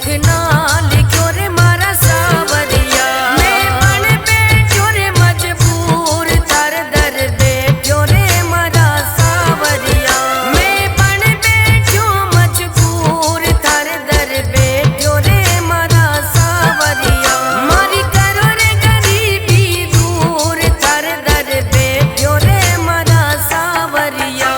सुख ना लिखो रे मारा सावरिया। मैं बन बैठो रे मजबूर दर दर बैठो रे मारा सावरिया। मैं बन बैठो मजबूर दर दर बैठो रे मारा सावरिया। मारी करो रे गरीबी दूर दर दर बैठो रे मारा सावरिया।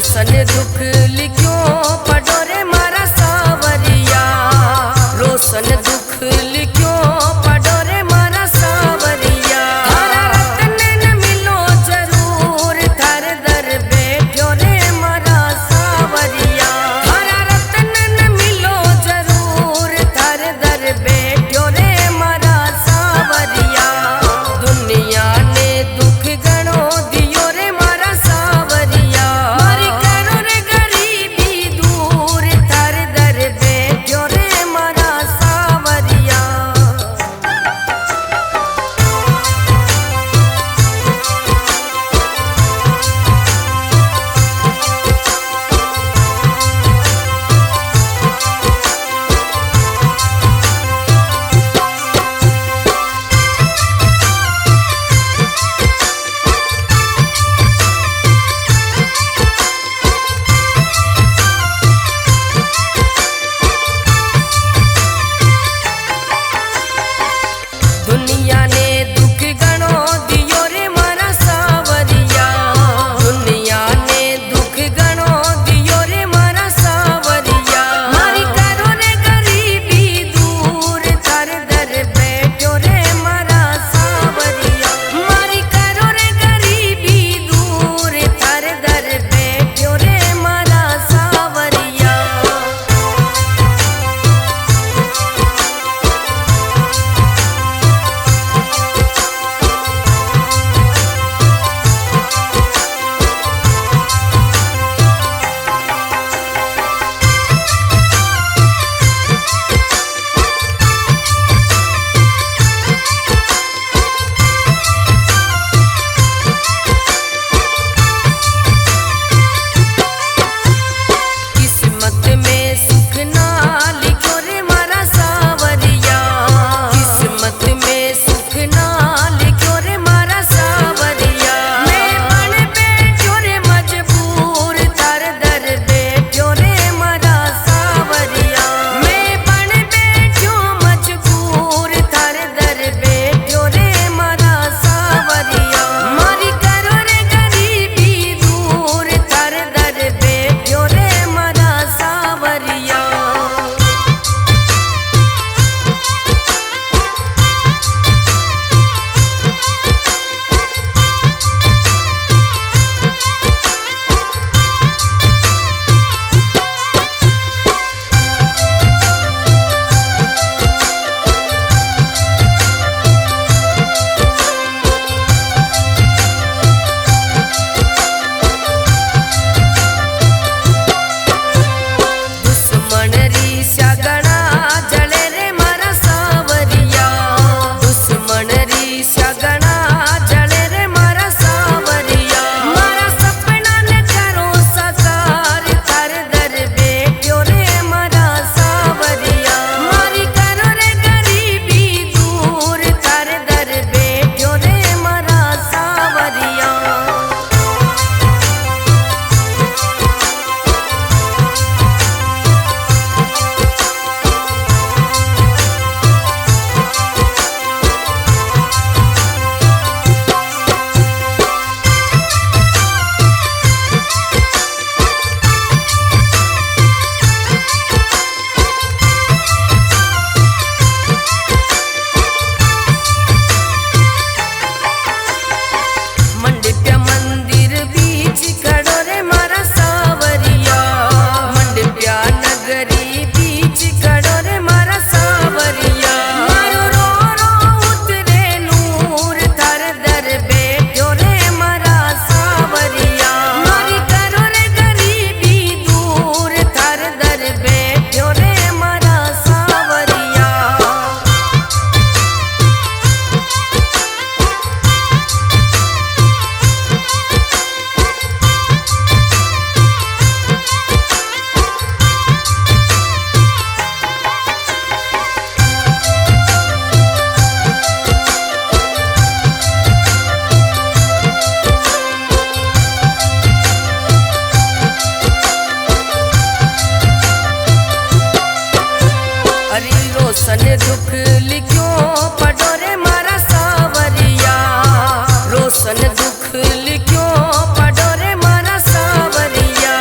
रोशन दुख लिखियो पढ़ो रे मारा सावरिया, रोशन दुख लिखियो पढ़ो रे मारा सावरिया। थारा रतन न मिलो जरूर थार दर बैठो रे मारा सावरिया, थारा रतन न मिलो जरूर थार दर बैठो रे मारा सावरिया। दुनिया ने दुख गणो दियो रे मारा सावरिया, मारी करो रे गरीबी दूर थार दर बैठो रे मारा सावरिया। दुनिया ने दुख गणो दियो रे मारा सावरिया, दुनिया ने दुख गणो दियो रे मारा सावरिया। मारी करो रे गरीबी दूर थार दर बैठो रे मारा सावरिया, मारी करो रे गरीबी दूर थार दर बैठो रे मारा सावरिया। किस्मत में सुख ना लिखो रे मारा सावरिया, किस्मत में सुख ना लिखो रे मारा सावरिया। मैं बन बैठो रे मजबूर थार दर बैठो रे मारा सावरिया, मैं बन बैठो मजबूर थार दर बैठो रे मारा सावरिया। मारी करो रे गरीबी दूर थार दर बैठो रे मारा सावरिया। दुश्मन रीसा गणा जले रे मारा सावरिया, दुश्मन रीसा गणा जले रे मारा सावरिया। मारा सपना ने करो साकार थार दर बैठो रे मारा सावरिया, मारी करो रे गरीबी दूर थार दर बैठो रे मारा सावरिया। मंडप्या मंदिर बीच खड़ो रे मारा सावरिया, मंडप्या नगरी बीच खड़ो रे मारा सावरिया। मारो रो रो उतरे नूर थार दर बैठो रे मारा सावरिया, मारी करो रे गरीबी दूर थार दर बैठो रे मारा सावरिया। अरे रोशन दुख लिखियो पढ़ो रे मारा सावरिया, रोशन दुख लिखियो पढ़ो रे मारा सावरिया।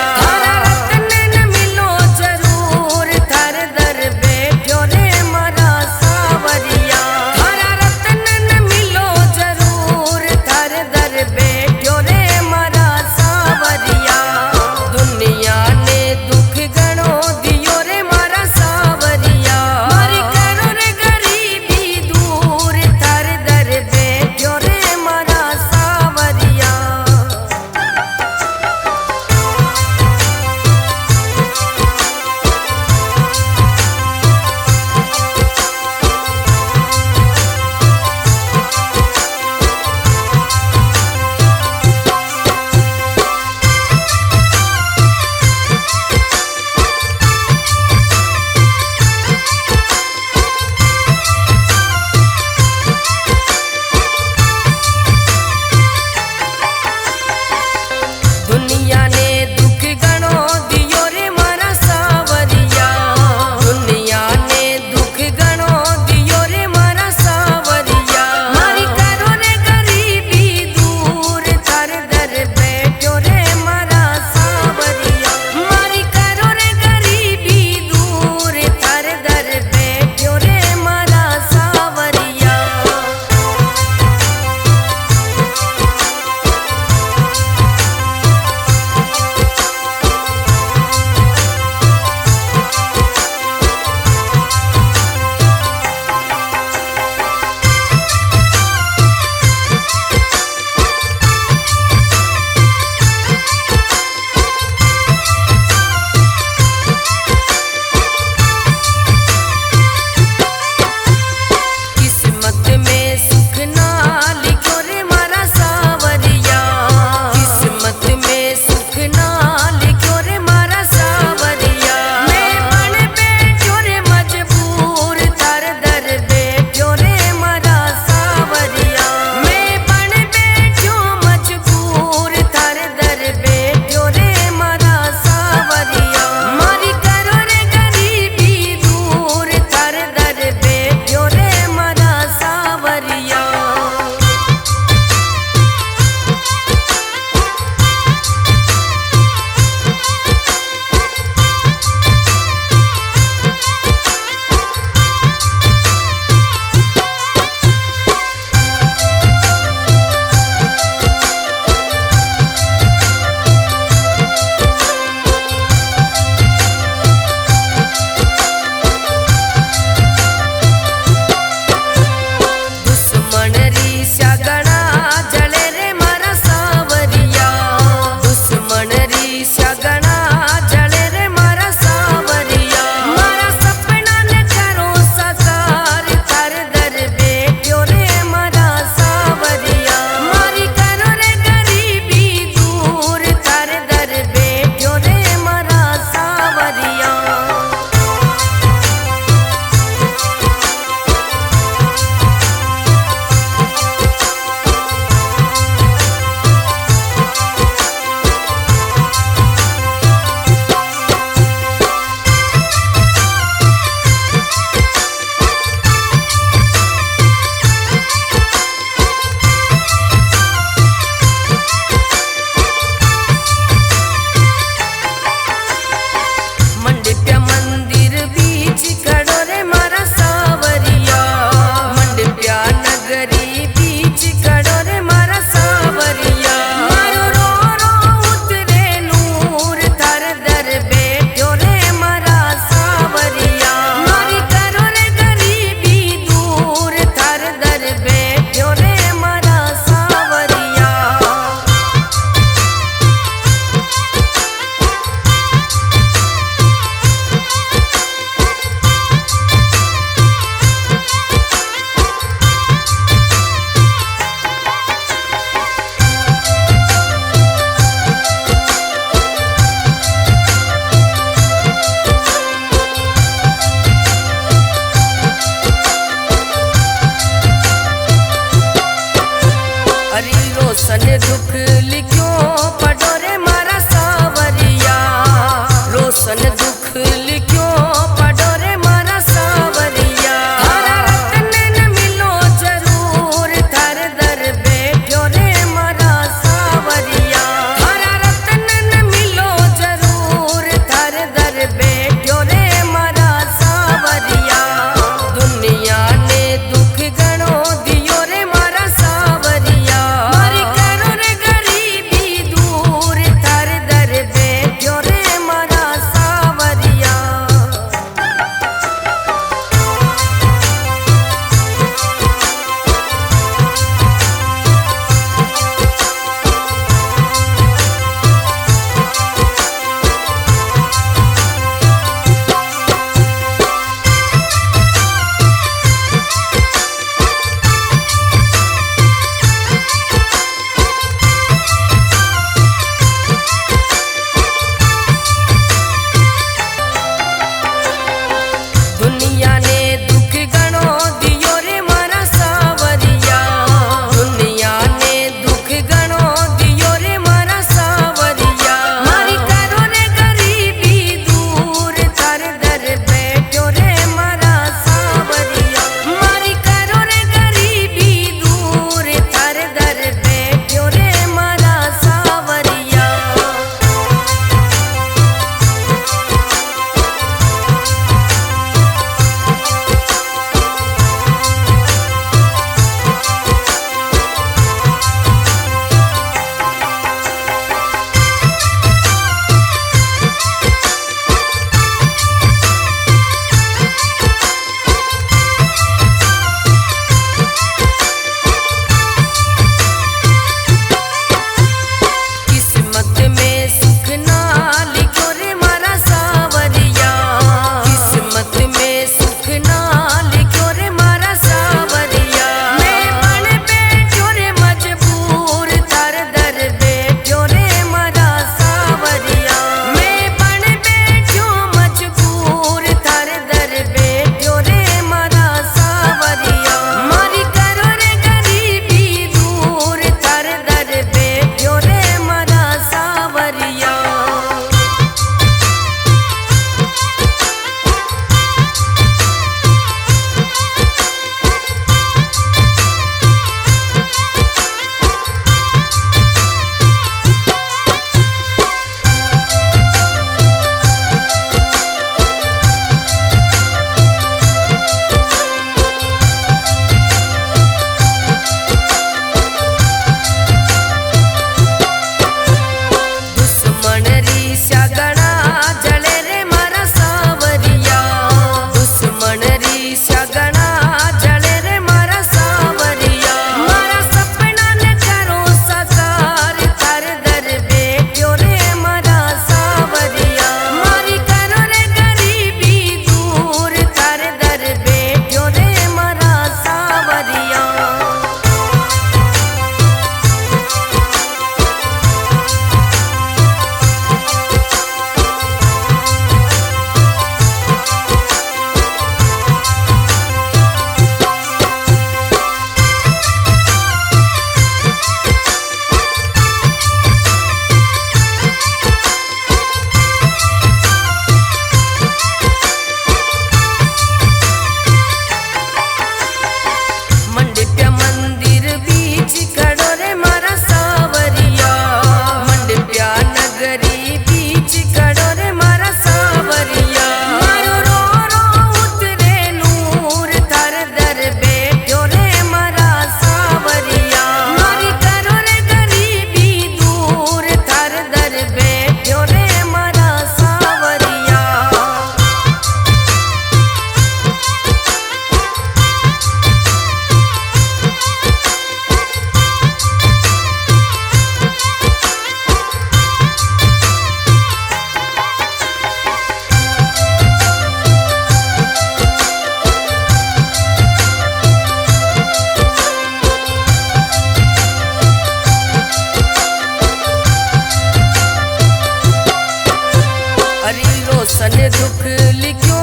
सन दुख लिखियो